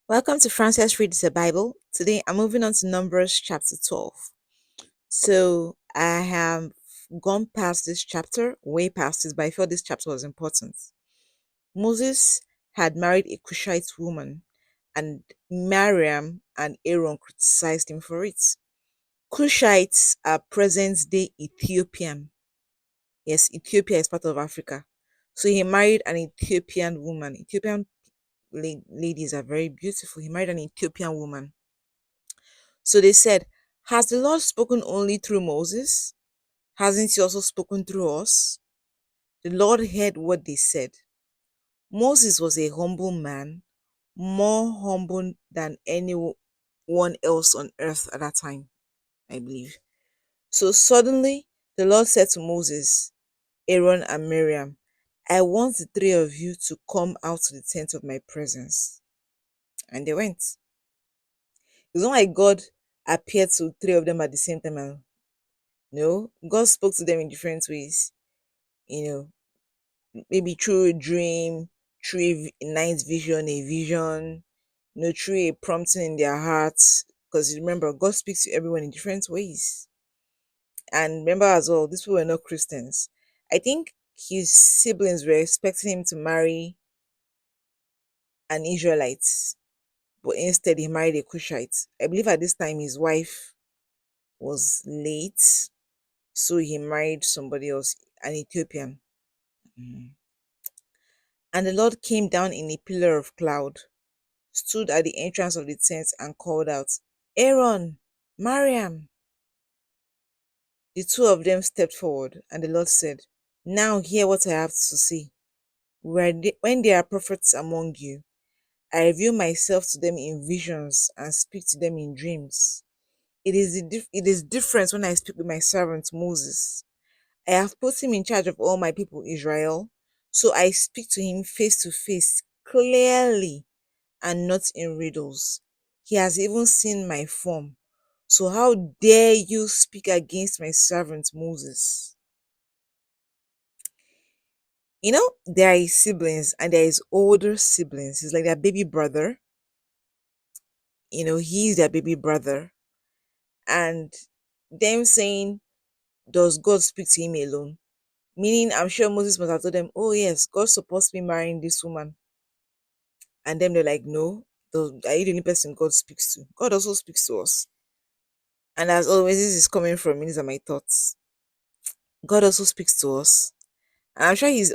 Welcome to Francis Reads the Bible. Today I'm moving on to Numbers chapter 12. So I have gone past this chapter, way past this, but I felt this chapter was important. Moses had married a Cushite woman, and Miriam and Aaron criticized him for it. Cushites are present day Ethiopian. Yes, Ethiopia is part of Africa. So he married an Ethiopian woman. Ethiopian ladies are very beautiful. He married an Ethiopian woman. So they said, has the Lord spoken only through Moses? Hasn't he also spoken through us? The Lord heard what they said. Moses was a humble man, more humble than anyone else on earth at that time, I believe. So suddenly the Lord said to Moses, Aaron, and Miriam, I want the three of you to come out to the tent of my presence. And they went. It's not like God appeared to three of them at the same time and no, God spoke to them in different ways, you maybe through a dream, through a night vision, a vision, through a prompting in their hearts. Because remember, God speaks to everyone in different ways. And remember as well, these people were not Christians. I think his siblings were expecting him to marry an Israelite, but instead he married a Cushite. I believe at this time his wife was late, so he married somebody else, an Ethiopian. Mhm. And the Lord came down in a pillar of cloud, stood at the entrance of the tent, and called out, Aaron, Mariam. The two of them stepped forward, and the Lord said, now hear what I have to say. When there are prophets among you, I reveal myself to them in visions and speak to them in dreams. It is different when I speak with my servant Moses. I have put him in charge of all my people Israel, so I speak to him face to face, clearly and not in riddles. He has even seen my form. So how dare you speak against my servant Moses? There are his siblings and there is older siblings. He's like their baby brother. He's their baby brother. And them saying, does God speak to him alone? Meaning, I'm sure Moses must have told them, oh, yes, God's supposed to be marrying this woman. And then they're like, no, are you the only person God speaks to? God also speaks to us. And as always, this is coming from me, these are my thoughts. God also speaks to us. And I'm sure his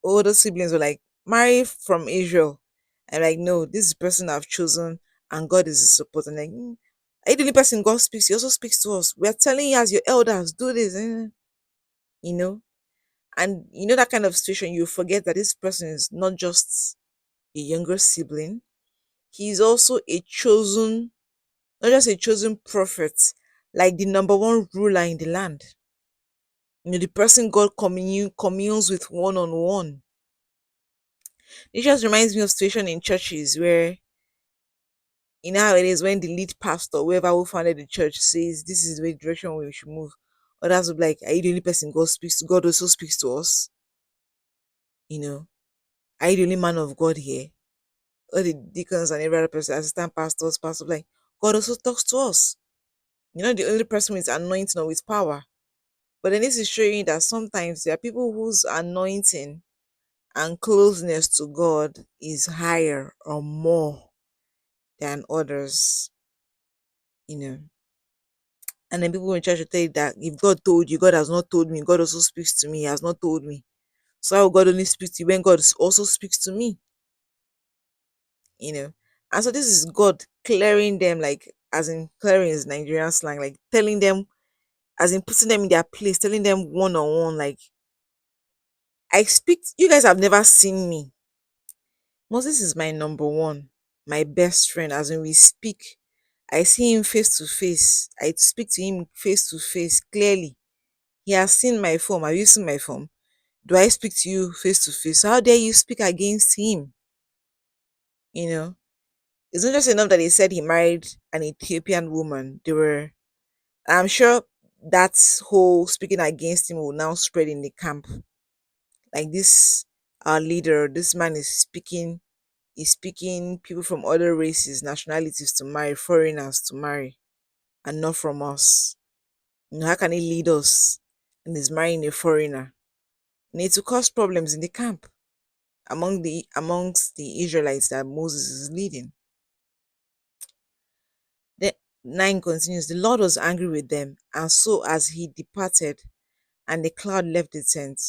older siblings were like, marry from Israel. And like, no, this is the person I've chosen and God is his support. And like, are you the only person God speaks to? He also speaks to us. We are telling you as your elders, do this. You know? And that kind of situation, you forget that this person is not just a younger sibling. He's also a chosen, not just a chosen prophet, like the number one ruler in the land. The person God communes with one on one. It just reminds me of situation in churches where how it is when the lead pastor, whoever who founded the church, says this is the direction we should move. Others will be like, are you the only person God speaks to? God also speaks to us. Are you the only man of God here? All the deacons and every other person, assistant pastors, like God also talks to us. The only person with anointing or with power. But then this is showing that sometimes there are people whose anointing and closeness to God is higher or more than others, you know. And then people in church will tell you that if God told you, God has not told me, God also speaks to me, He has not told me. So how will God only speaks to you when God also speaks to me? You know. And so this is God clearing them, like as in clearing is Nigerian slang, like telling them, as in putting them in their place, telling them one on one, like I speak, you guys have never seen me. Moses is my number one, my best friend. As when we speak, I see him face to face. I speak to him face to face clearly. He has seen my form. Have you seen my form? Do I speak to you face to face? So how dare you speak against him? You know, it's not just enough that he said he married an Ethiopian woman. I'm sure that whole speaking against him will now spread in the camp. Like this, our leader, this man is speaking is picking people from other races, nationalities to marry, foreigners to marry, and not from us. How can he lead us and is marrying a foreigner? And it will cause problems in the camp amongst the Israelites that Moses is leading. The 9 continues, the Lord was angry with them, and so as he departed, and the cloud left the tent,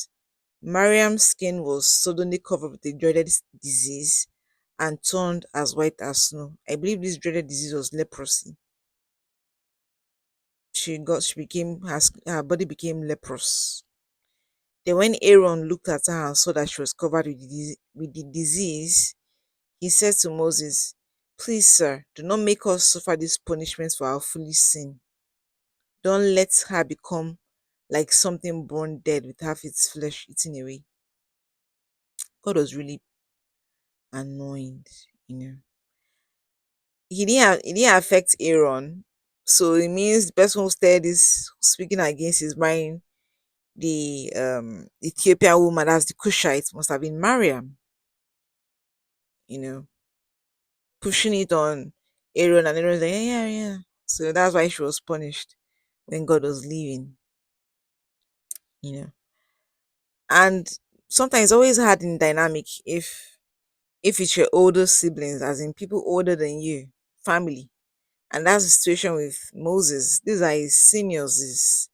Miriam's skin was suddenly covered with a dreaded disease and turned as white as snow. I believe this dreaded disease was leprosy. She became her body became leprous. Then when Aaron looked at her and saw that she was covered with the disease, he said to Moses, please, sir, do not make us suffer this punishment for our foolish sin. Don't let her become like something born dead with half its flesh eaten away. God was really annoyed, you know. It didn't affect Aaron. So it means the person who said this speaking against his mind, the Ethiopian woman, that's the Cushite, must have been Mariam, you know, pushing it on Aaron, and Aaron was like, yeah, yeah, yeah. So that's why she was punished when God was leaving, you know. And sometimes it's always hard in dynamic if it's your older siblings, as in people older than you, family. And that's the situation with Moses. These are his seniors, his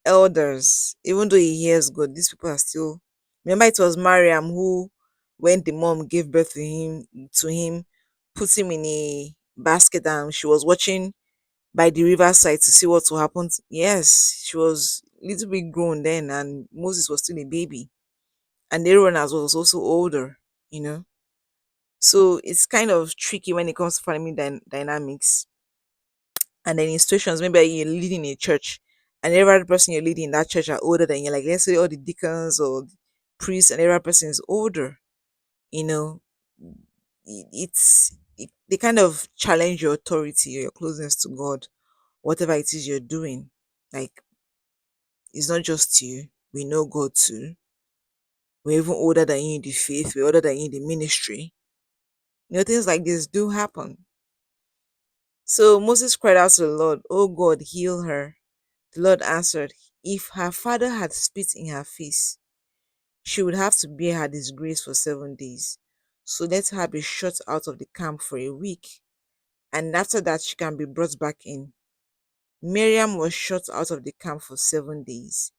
elders. Even though he hears God, these people are still. Remember, it was Mariam who, when the mom gave birth to him, put him in a basket, and she was watching by the riverside to see what will happen. Yes, she was a little bit grown then, and Moses was still a baby, and Aaron as well was also older. You know, so it's kind of tricky when it comes to family dynamics. And then in situations, maybe you're leading a church, and every other person you're leading in that church are older than you. Like, let's say all the deacons or priests, and every other person is older. You know, they kind of challenge your authority or your closeness to God, whatever it is you're doing. Like, it's not just you. We know God too. We're even older than you in the faith. We're older than you in the ministry. Things like this do happen. So Moses cried out to the Lord, "Oh God, heal her." The Lord answered, "If her father had spit in her face, she would have to bear her disgrace for 7 days. So let her be shut out of the camp for a week, and after that she can be brought back in." Miriam was shut out of the camp for 7 days,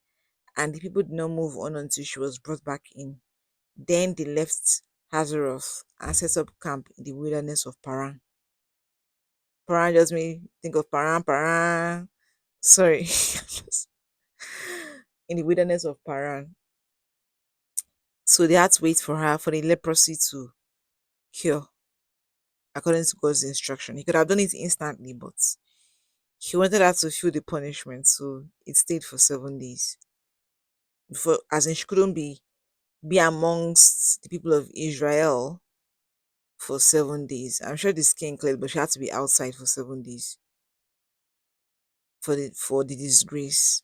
and the people did not move on until she was brought back in. Then they left Hazeroth and set up camp in the wilderness of Paran. Paran just made me think of Paran. Sorry. In the wilderness of Paran. So they had to wait for her for the leprosy to cure according to God's instruction. He could have done it instantly, but he wanted her to feel the punishment, so it stayed for 7 days. Before, as in, she couldn't be amongst the people of Israel for 7 days. I'm sure the skin cleared, but she had to be outside for 7 days for the disgrace,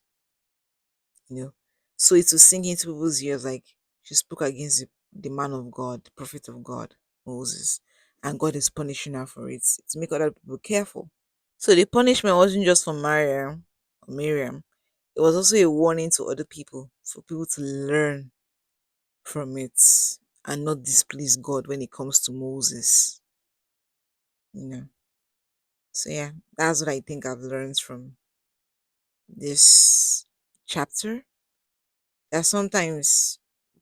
you know. So it was sink into people's ears, like she spoke against the man of God, the prophet of God, Moses, and God is punishing her for it to make other people careful. So the punishment wasn't just for Miriam. It was also a warning to other people for people to learn from it and not displease God when it comes to Moses. You know. So yeah, that's what I think I've learned from this chapter. That sometimes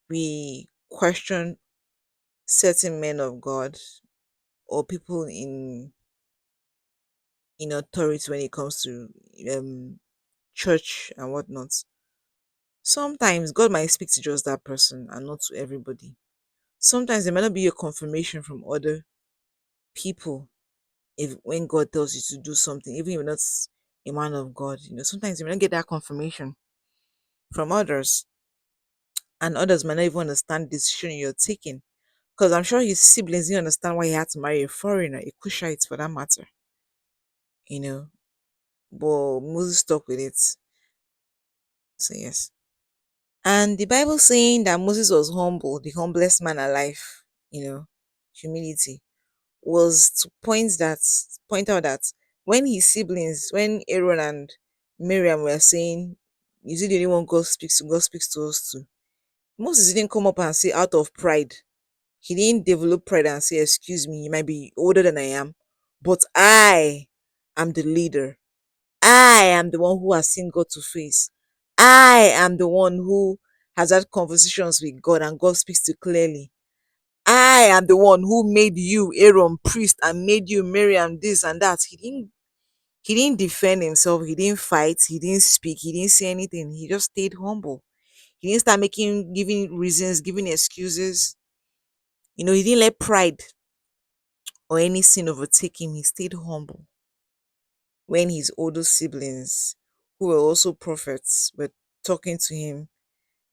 we question certain men of God or people in authority when it comes to church and whatnot. Sometimes God might speak to just that person and not to everybody. Sometimes there might not be a confirmation from other people if when God tells you to do something, even if you're not a man of God. Sometimes you may not get that confirmation from others, and others might not even understand the decision you're taking. Because I'm sure his siblings didn't understand why he had to marry a foreigner, a Cushite for that matter. You know, but Moses stuck with it. So yes. And the Bible saying that Moses was humble, the humblest man alive, you know. humility, was to point out that when his siblings, when Aaron and Miriam were saying, "Is it the only one God speaks to us too?" Moses didn't come up and say out of pride. He didn't develop pride and say, "Excuse me, you might be older than I am, but I am the leader. I am the one who has seen God to face. I am the one who has had conversations with God and God speaks to clearly. I am the one who made you Aaron priest and made you Miriam this and that." He didn't defend himself, he didn't fight, he didn't speak, he didn't say anything. He just stayed humble. He didn't start making giving reasons, giving excuses. He didn't let pride or any sin overtake him. He stayed humble. When his older siblings, who were also prophets, were talking to him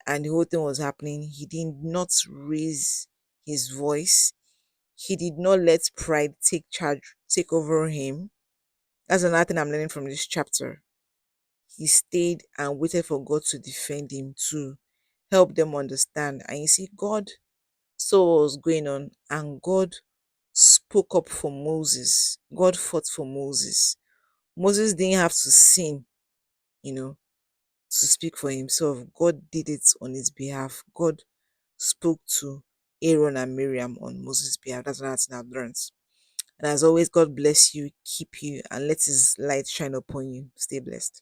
and the whole thing was happening, he did not raise his voice. He did not let pride take over him. That's another thing I'm learning from this chapter. He stayed and waited for God to defend him, to help them understand. And you see, God saw what was going on, and God spoke up for Moses. God fought for Moses. Moses didn't have to sin, you know, to speak for himself. God did it on his behalf. God spoke to Aaron and Miriam on Moses' behalf. That's another thing I've learned. And as always, God bless you, keep you, and let his light shine upon you. Stay blessed.